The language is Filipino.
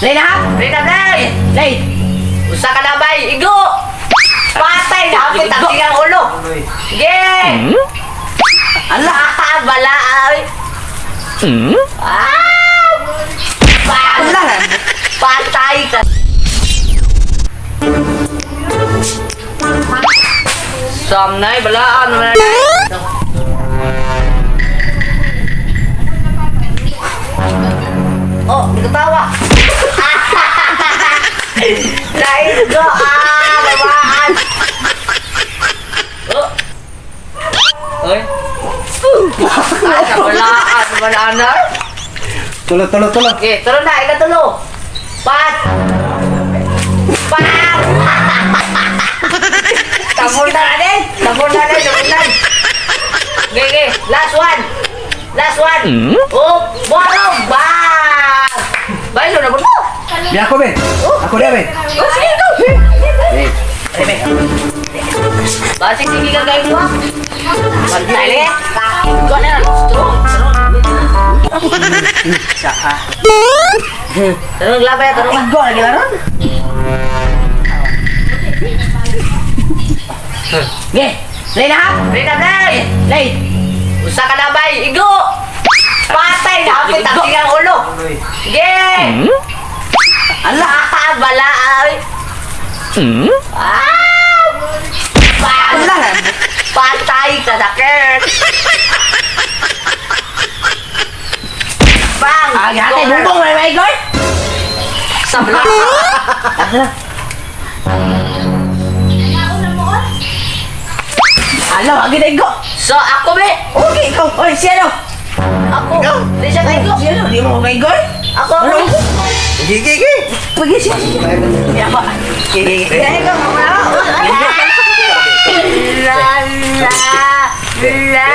Lay na ha? Lay na, Lay! Lay! Usa ka na bay, igo! Patay na, hapit ang sigang ulo! Sige! Allah! Bala! Patay ka! Samnay, balaan naman na. Oh, di ketawa. Lain go, babaan. Oh. Oi. Balaan na. Tulog. Okay, tulog na, ika tulog. Pat. Tabur na din. Okay, last one. Oh, borong, bang. Baik, lo na po. Biar aku, Ben. Aku dia, Ben. Oh, sige, go. Basik sige ka kayo mo. Bantay le. Ikaw na lang. Saka. Tarong labay, tarong. Ego lagi laron. Ge, lay na ha? Lay. Usa ka na bay, igo. Patay na, hapit ang sigang ulo. Ge. Allah, bala. Patay ka sakit. Bang. Agak bumbung mai gol. Sebelah. Alah, lagi ego. So aku be. Okey, kau. Oi, siapa? Aku. Dia siapa itu? Siapa? Dia mau main gol. Aku. Gigi. Pergi sini. Ya, Pak. Gigi. Dia itu Dia.